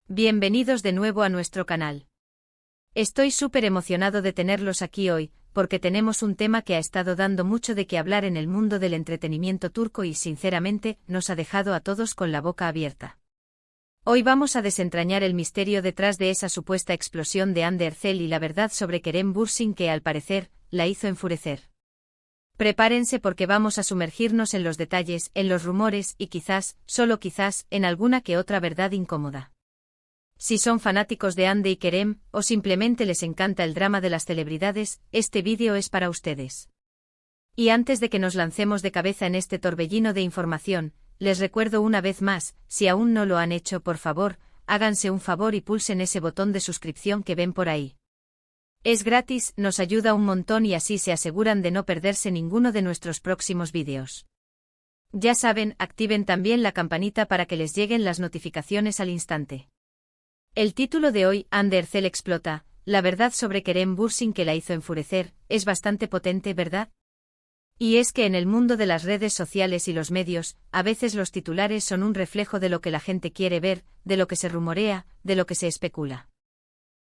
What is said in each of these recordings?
Bienvenidos de nuevo a nuestro canal. Estoy súper emocionado de tenerlos aquí hoy, porque tenemos un tema que ha estado dando mucho de qué hablar en el mundo del entretenimiento turco y sinceramente nos ha dejado a todos con la boca abierta. Hoy vamos a desentrañar el misterio detrás de esa supuesta explosión de Hande Erçel y la verdad sobre Kerem Bürsin que al parecer la hizo enfurecer. Prepárense porque vamos a sumergirnos en los detalles, en los rumores y quizás, solo quizás, en alguna que otra verdad incómoda. Si son fanáticos de Hande y Kerem, o simplemente les encanta el drama de las celebridades, este vídeo es para ustedes. Y antes de que nos lancemos de cabeza en este torbellino de información, les recuerdo una vez más, si aún no lo han hecho por favor, háganse un favor y pulsen ese botón de suscripción que ven por ahí. Es gratis, nos ayuda un montón y así se aseguran de no perderse ninguno de nuestros próximos vídeos. Ya saben, activen también la campanita para que les lleguen las notificaciones al instante. El título de hoy, Hande Erçel explota, la verdad sobre Kerem Bürsin que la hizo enfurecer, es bastante potente, ¿verdad? Y es que en el mundo de las redes sociales y los medios, a veces los titulares son un reflejo de lo que la gente quiere ver, de lo que se rumorea, de lo que se especula.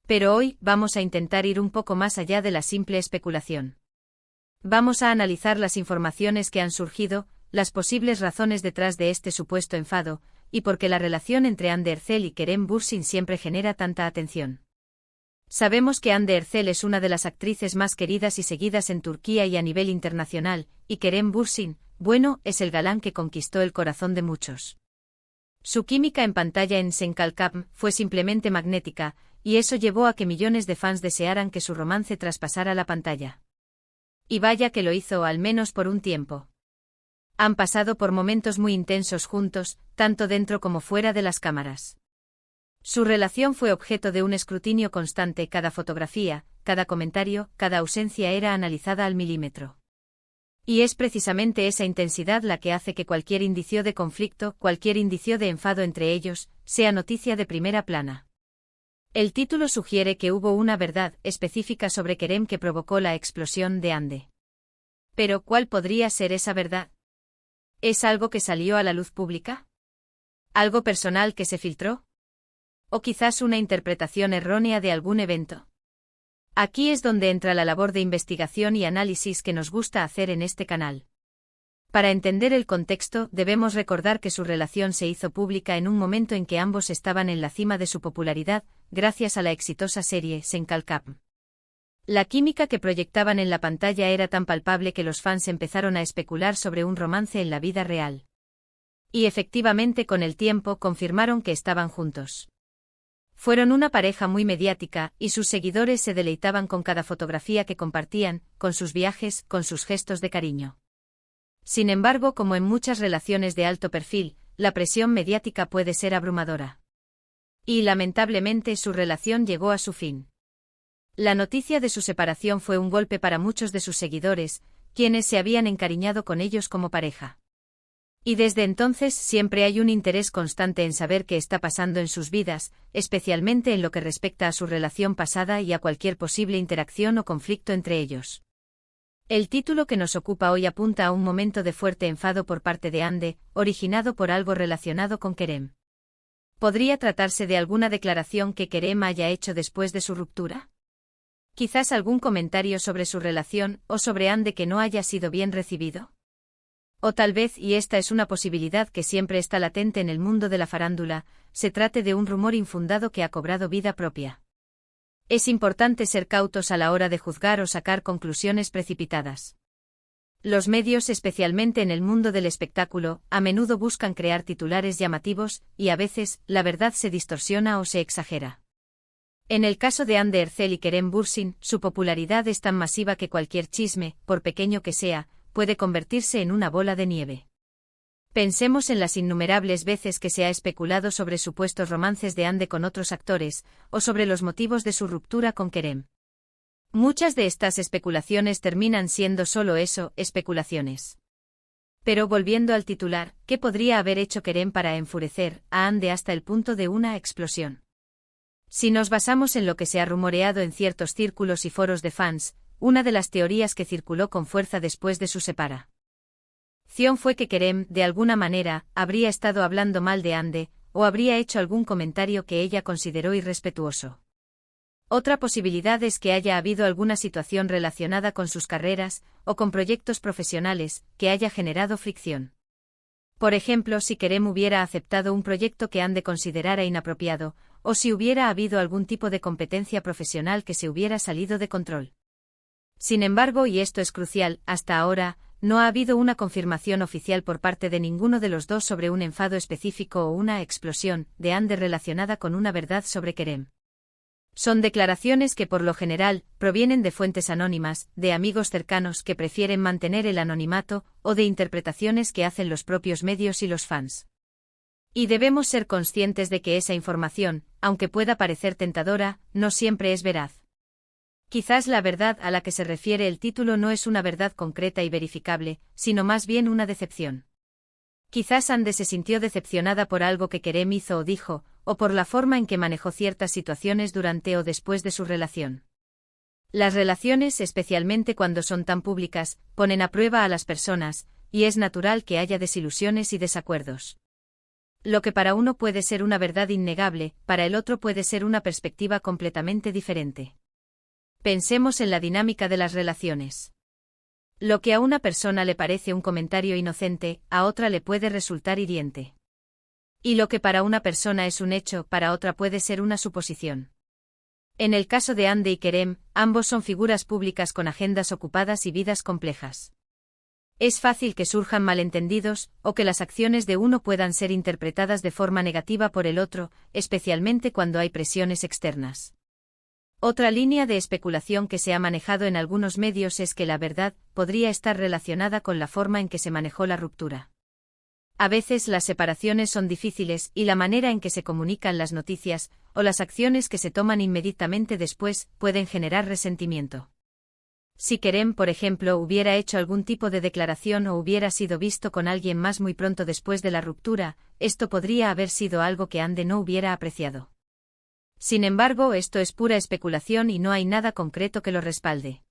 Pero hoy vamos a intentar ir un poco más allá de la simple especulación. Vamos a analizar las informaciones que han surgido, las posibles razones detrás de este supuesto enfado, y por qué la relación entre Hande Erçel y Kerem Bürsin siempre genera tanta atención. Sabemos que Hande Erçel es una de las actrices más queridas y seguidas en Turquía y a nivel internacional, y Kerem Bürsin, bueno, es el galán que conquistó el corazón de muchos. Su química en pantalla en Sen Kalkam fue simplemente magnética, y eso llevó a que millones de fans desearan que su romance traspasara la pantalla. Y vaya que lo hizo al menos por un tiempo. Han pasado por momentos muy intensos juntos, tanto dentro como fuera de las cámaras. Su relación fue objeto de un escrutinio constante, cada fotografía, cada comentario, cada ausencia era analizada al milímetro. Y es precisamente esa intensidad la que hace que cualquier indicio de conflicto, cualquier indicio de enfado entre ellos, sea noticia de primera plana. El título sugiere que hubo una verdad específica sobre Kerem que provocó la explosión de Hande. Pero, ¿cuál podría ser esa verdad? ¿Es algo que salió a la luz pública? ¿Algo personal que se filtró? ¿O quizás una interpretación errónea de algún evento? Aquí es donde entra la labor de investigación y análisis que nos gusta hacer en este canal. Para entender el contexto, debemos recordar que su relación se hizo pública en un momento en que ambos estaban en la cima de su popularidad, gracias a la exitosa serie Sen Kalkam. La química que proyectaban en la pantalla era tan palpable que los fans empezaron a especular sobre un romance en la vida real. Y efectivamente con el tiempo confirmaron que estaban juntos. Fueron una pareja muy mediática, y sus seguidores se deleitaban con cada fotografía que compartían, con sus viajes, con sus gestos de cariño. Sin embargo, como en muchas relaciones de alto perfil, la presión mediática puede ser abrumadora. Y lamentablemente su relación llegó a su fin. La noticia de su separación fue un golpe para muchos de sus seguidores, quienes se habían encariñado con ellos como pareja. Y desde entonces siempre hay un interés constante en saber qué está pasando en sus vidas, especialmente en lo que respecta a su relación pasada y a cualquier posible interacción o conflicto entre ellos. El título que nos ocupa hoy apunta a un momento de fuerte enfado por parte de Hande, originado por algo relacionado con Kerem. ¿Podría tratarse de alguna declaración que Kerem haya hecho después de su ruptura? Quizás algún comentario sobre su relación o sobre Hande que no haya sido bien recibido. O tal vez, y esta es una posibilidad que siempre está latente en el mundo de la farándula, se trate de un rumor infundado que ha cobrado vida propia. Es importante ser cautos a la hora de juzgar o sacar conclusiones precipitadas. Los medios, especialmente en el mundo del espectáculo, a menudo buscan crear titulares llamativos, y a veces, la verdad se distorsiona o se exagera. En el caso de Hande Erçel y Kerem Bürsin, su popularidad es tan masiva que cualquier chisme, por pequeño que sea, puede convertirse en una bola de nieve. Pensemos en las innumerables veces que se ha especulado sobre supuestos romances de Hande con otros actores, o sobre los motivos de su ruptura con Kerem. Muchas de estas especulaciones terminan siendo solo eso, especulaciones. Pero volviendo al titular, ¿qué podría haber hecho Kerem para enfurecer a Hande hasta el punto de una explosión? Si nos basamos en lo que se ha rumoreado en ciertos círculos y foros de fans, una de las teorías que circuló con fuerza después de su separación fue que Kerem, de alguna manera, habría estado hablando mal de Hande, o habría hecho algún comentario que ella consideró irrespetuoso. Otra posibilidad es que haya habido alguna situación relacionada con sus carreras, o con proyectos profesionales, que haya generado fricción. Por ejemplo, si Kerem hubiera aceptado un proyecto que Ande considerara inapropiado, o si hubiera habido algún tipo de competencia profesional que se hubiera salido de control. Sin embargo, y esto es crucial, hasta ahora, no ha habido una confirmación oficial por parte de ninguno de los dos sobre un enfado específico o una explosión de Ande relacionada con una verdad sobre Kerem. Son declaraciones que por lo general provienen de fuentes anónimas, de amigos cercanos que prefieren mantener el anonimato, o de interpretaciones que hacen los propios medios y los fans. Y debemos ser conscientes de que esa información, aunque pueda parecer tentadora, no siempre es veraz. Quizás la verdad a la que se refiere el título no es una verdad concreta y verificable, sino más bien una decepción. Quizás Ande se sintió decepcionada por algo que Kerem hizo o dijo, o por la forma en que manejó ciertas situaciones durante o después de su relación. Las relaciones, especialmente cuando son tan públicas, ponen a prueba a las personas, y es natural que haya desilusiones y desacuerdos. Lo que para uno puede ser una verdad innegable, para el otro puede ser una perspectiva completamente diferente. Pensemos en la dinámica de las relaciones. Lo que a una persona le parece un comentario inocente, a otra le puede resultar hiriente. Y lo que para una persona es un hecho, para otra puede ser una suposición. En el caso de Ande y Kerem, ambos son figuras públicas con agendas ocupadas y vidas complejas. Es fácil que surjan malentendidos, o que las acciones de uno puedan ser interpretadas de forma negativa por el otro, especialmente cuando hay presiones externas. Otra línea de especulación que se ha manejado en algunos medios es que la verdad podría estar relacionada con la forma en que se manejó la ruptura. A veces las separaciones son difíciles y la manera en que se comunican las noticias, o las acciones que se toman inmediatamente después, pueden generar resentimiento. Si Kerem, por ejemplo, hubiera hecho algún tipo de declaración o hubiera sido visto con alguien más muy pronto después de la ruptura, esto podría haber sido algo que Ande no hubiera apreciado. Sin embargo, esto es pura especulación y no hay nada concreto que lo respalde.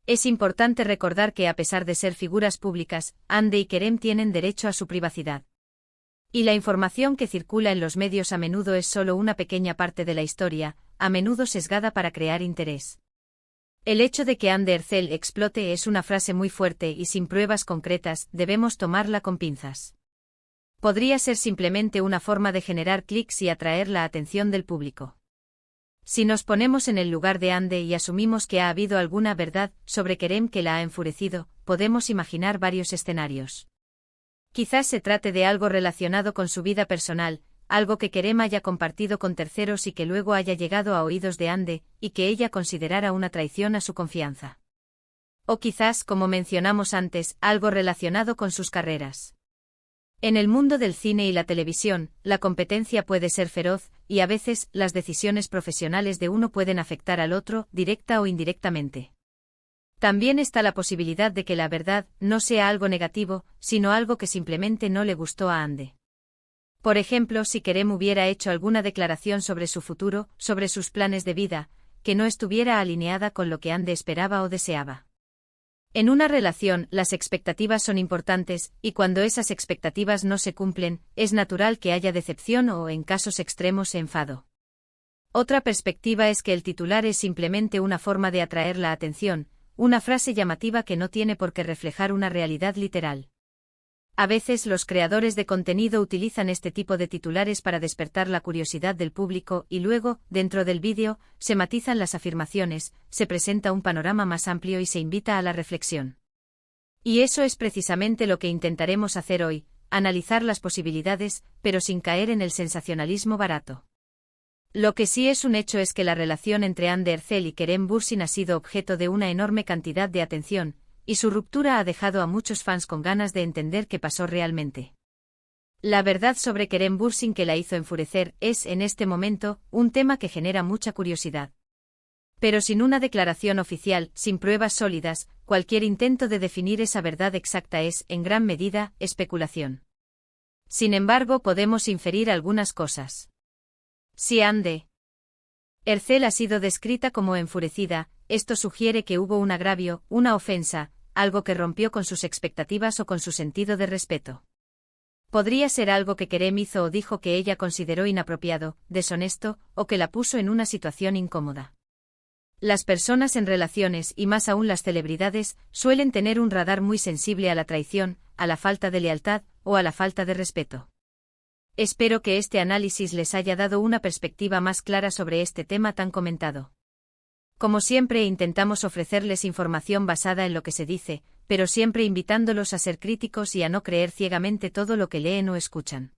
Es importante recordar que a pesar de ser figuras públicas, Ande y Kerem tienen derecho a su privacidad. Y la información que circula en los medios a menudo es solo una pequeña parte de la historia, a menudo sesgada para crear interés. El hecho de que Ande Erçel explote es una frase muy fuerte y sin pruebas concretas, debemos tomarla con pinzas. Podría ser simplemente una forma de generar clics y atraer la atención del público. Si nos ponemos en el lugar de Ande y asumimos que ha habido alguna verdad sobre Kerem que la ha enfurecido, podemos imaginar varios escenarios. Quizás se trate de algo relacionado con su vida personal, algo que Kerem haya compartido con terceros y que luego haya llegado a oídos de Ande, y que ella considerara una traición a su confianza. O quizás, como mencionamos antes, algo relacionado con sus carreras. En el mundo del cine y la televisión, la competencia puede ser feroz, y a veces, las decisiones profesionales de uno pueden afectar al otro, directa o indirectamente. También está la posibilidad de que la verdad no sea algo negativo, sino algo que simplemente no le gustó a Ande. Por ejemplo, si Kerem hubiera hecho alguna declaración sobre su futuro, sobre sus planes de vida, que no estuviera alineada con lo que Ande esperaba o deseaba. En una relación, las expectativas son importantes, y cuando esas expectativas no se cumplen, es natural que haya decepción o, en casos extremos, enfado. Otra perspectiva es que el titular es simplemente una forma de atraer la atención, una frase llamativa que no tiene por qué reflejar una realidad literal. A veces los creadores de contenido utilizan este tipo de titulares para despertar la curiosidad del público y luego, dentro del vídeo, se matizan las afirmaciones, se presenta un panorama más amplio y se invita a la reflexión. Y eso es precisamente lo que intentaremos hacer hoy, analizar las posibilidades, pero sin caer en el sensacionalismo barato. Lo que sí es un hecho es que la relación entre Ande Erçel y Kerem Bürsin ha sido objeto de una enorme cantidad de atención, y su ruptura ha dejado a muchos fans con ganas de entender qué pasó realmente. La verdad sobre Kerem Bürsin que la hizo enfurecer es, en este momento, un tema que genera mucha curiosidad. Pero sin una declaración oficial, sin pruebas sólidas, cualquier intento de definir esa verdad exacta es, en gran medida, especulación. Sin embargo, podemos inferir algunas cosas. Si Ande Erçel ha sido descrita como enfurecida, esto sugiere que hubo un agravio, una ofensa, algo que rompió con sus expectativas o con su sentido de respeto. Podría ser algo que Kerem hizo o dijo que ella consideró inapropiado, deshonesto, o que la puso en una situación incómoda. Las personas en relaciones, y más aún las celebridades, suelen tener un radar muy sensible a la traición, a la falta de lealtad, o a la falta de respeto. Espero que este análisis les haya dado una perspectiva más clara sobre este tema tan comentado. Como siempre, intentamos ofrecerles información basada en lo que se dice, pero siempre invitándolos a ser críticos y a no creer ciegamente todo lo que leen o escuchan.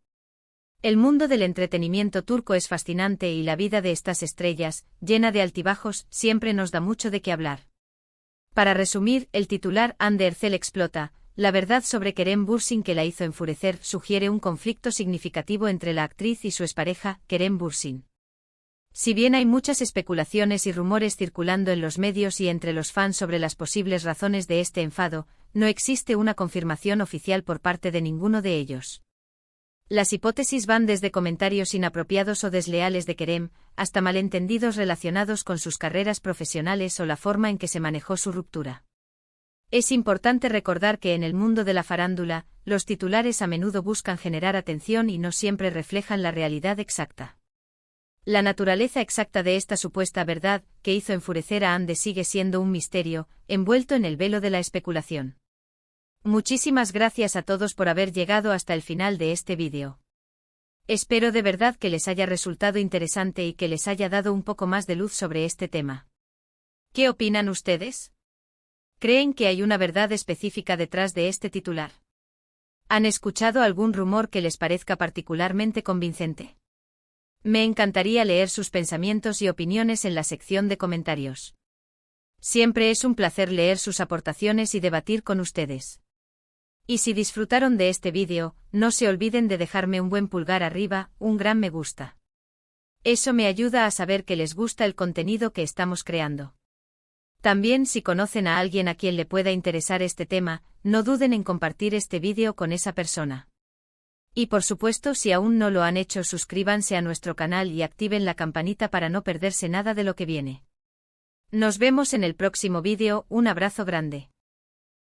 El mundo del entretenimiento turco es fascinante y la vida de estas estrellas, llena de altibajos, siempre nos da mucho de qué hablar. Para resumir, el titular Hande Erçel explota. La verdad sobre Kerem Bürsin que la hizo enfurecer sugiere un conflicto significativo entre la actriz y su expareja, Kerem Bürsin. Si bien hay muchas especulaciones y rumores circulando en los medios y entre los fans sobre las posibles razones de este enfado, no existe una confirmación oficial por parte de ninguno de ellos. Las hipótesis van desde comentarios inapropiados o desleales de Kerem, hasta malentendidos relacionados con sus carreras profesionales o la forma en que se manejó su ruptura. Es importante recordar que en el mundo de la farándula, los titulares a menudo buscan generar atención y no siempre reflejan la realidad exacta. La naturaleza exacta de esta supuesta verdad, que hizo enfurecer a Hande, sigue siendo un misterio, envuelto en el velo de la especulación. Muchísimas gracias a todos por haber llegado hasta el final de este vídeo. Espero de verdad que les haya resultado interesante y que les haya dado un poco más de luz sobre este tema. ¿Qué opinan ustedes? ¿Creen que hay una verdad específica detrás de este titular? ¿Han escuchado algún rumor que les parezca particularmente convincente? Me encantaría leer sus pensamientos y opiniones en la sección de comentarios. Siempre es un placer leer sus aportaciones y debatir con ustedes. Y si disfrutaron de este vídeo, no se olviden de dejarme un buen pulgar arriba, un gran me gusta. Eso me ayuda a saber que les gusta el contenido que estamos creando. También, si conocen a alguien a quien le pueda interesar este tema, no duden en compartir este vídeo con esa persona. Y por supuesto, si aún no lo han hecho, suscríbanse a nuestro canal y activen la campanita para no perderse nada de lo que viene. Nos vemos en el próximo vídeo, un abrazo grande.